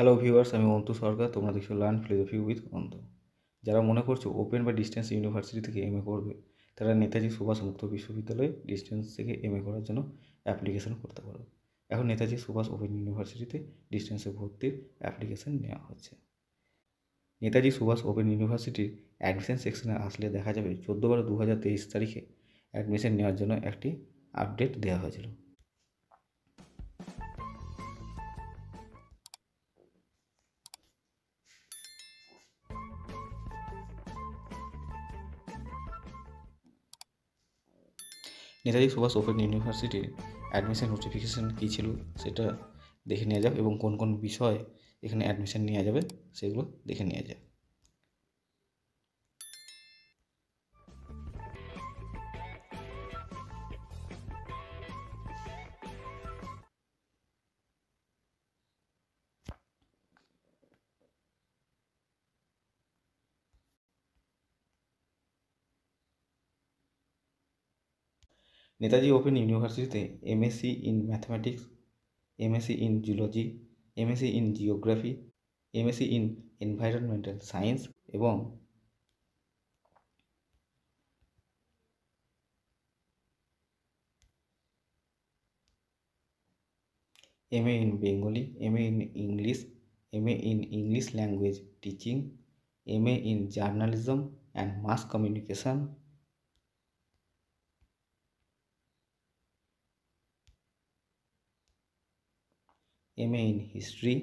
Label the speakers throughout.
Speaker 1: Hello viewers, আমি অন্তু সরকার। তোমরা দেখছো লার্ন ফিলোসফি উইথ অন্তু। যারা মনে করছো ওপেন বা ডিস্টেন্স ইউনিভার্সিটি থেকে এমএ করবে, তারা নেতাজি সুভাষ মুক্ত বিশ্ববিদ্যালয়ে ডিস্টেন্স থেকে এমএ করার জন্য অ্যাপ্লিকেশন করতে পারো। এখন নেতাজি সুভাষ ওপেন ইউনিভার্সিটিতে ডিস্টেন্সে ভর্তির অ্যাপ্লিকেশন নেওয়া হচ্ছে। নেতাজি সুভাষ ওপেন ইউনিভার্সিটির অ্যাডমিশন সেকশনে আসলে দেখা যাবে 14/12/2023 তারিখে অ্যাডমিশন নেওয়ার জন্য একটি আপডেট দেওয়া হয়েছিল। নেতাজি সুভাষ ওপেন ইউনিভার্সিটির অ্যাডমিশন নোটিফিকেশান কী ছিল সেটা দেখে নেওয়া যাক, এবং কোন কোন বিষয় এখানে অ্যাডমিশন নেওয়া যাবে সেগুলো দেখে নেওয়া যাক। নেতাজি ওপেন ইউনিভার্সিটিতে MSc in mathematics, MSc in zoology, MSc in geography, MSc in environmental science এবং MA in Bengali, MA in English, MA in English language teaching, MA in journalism and mass communication, MA in history,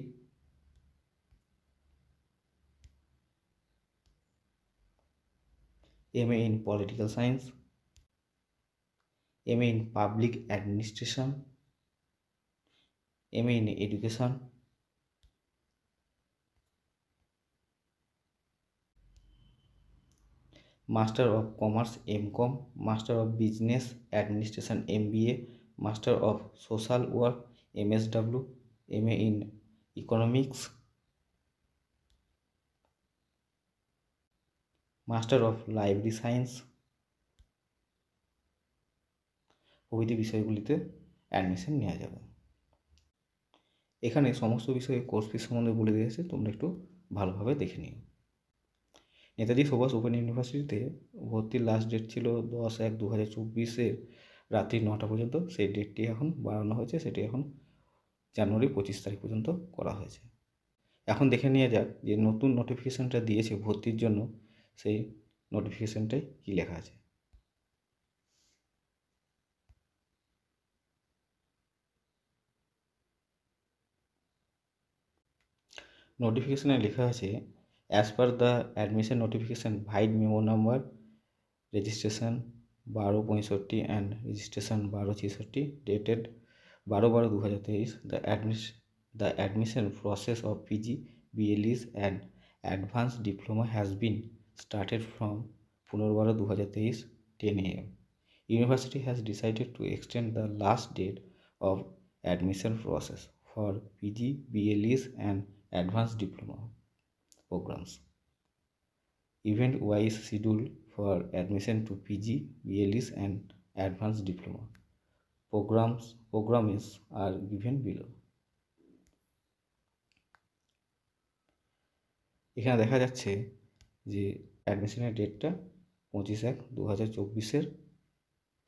Speaker 1: MA in political science, MA in public administration, MA in education, master of commerce MCom, master of business administration MBA, master of social work MSW, MA in economics, master of library science প্রভৃতি বিষয়গুলিতে admission নেওয়া যাবে। এখানে সমস্ত বিষয়ে course fee সম্বন্ধে বলে দিয়েছে, তোমরা একটু ভালোভাবে দেখে নিও। নেতাজি সুভাষ ওপেন ইউনিভার্সিটিতে ভর্তির লাস্ট ডেট ছিল 10/1/2024 রাত্রি 9টা পর্যন্ত। সেই ডেটটি এখন বাড়ানো হয়েছে, সেটি এখন জানুয়ারি 25 তারিখ পর্যন্ত করা হয়েছে। এখন দেখে নেওয়া যাক যে নতুন নোটিফিকেশানটা দিয়েছে ভর্তির জন্য, সেই নোটিফিকেশানটায় কী লেখা আছে। নোটিফিকেশানে লেখা আছে, as per the admission notification vide memo number registration 1265 and registration 1266 dated 12/12/2023, the admission process of PG, BLEs and advanced diploma has been started from 15/12/2023 10 AM. University has decided to extend the last date of admission process for PG, BLEs and advanced diploma programs. Event-wise schedule for admission to PG, BLEs and advanced diploma programs are given below. এখানে দেখা যাচ্ছে যে অ্যাডমিশনের ডেটটা 25/1/2024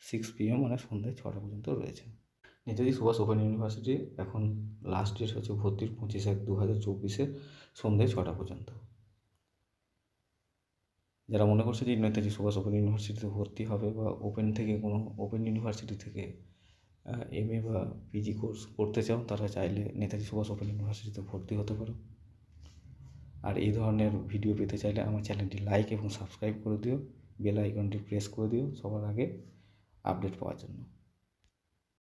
Speaker 1: 6 PM মানে সন্ধ্যে 6টা পর্যন্ত রয়েছে। নেতাজি সুভাষ ওপেন ইউনিভার্সিটি এখন লাস্ট ডেট হচ্ছে ভর্তির 25/1/2024 সন্ধ্যে 6টা পর্যন্ত। যারা মনে করছে যে নেতাজি সুভাষ ওপেন ইউনিভার্সিটিতে ভর্তি হবে বা ওপেন থেকে কোনো ওপেন ইউনিভার্সিটি থেকে এমএ বা পিজি কোর্স করতে চাও, তারা চাইলে নেতাজি সুভাষ ওপেন ইউনিভার্সিটিতে ভর্তি হতে পারো। আর এই ধরনের ভিডিও পেতে চাইলে আমার চ্যানেলটি লাইক এবং সাবস্ক্রাইব করে দিও, বেল আইকনটি প্রেস করে দিও সবার আগে আপডেট পাওয়ার জন্য।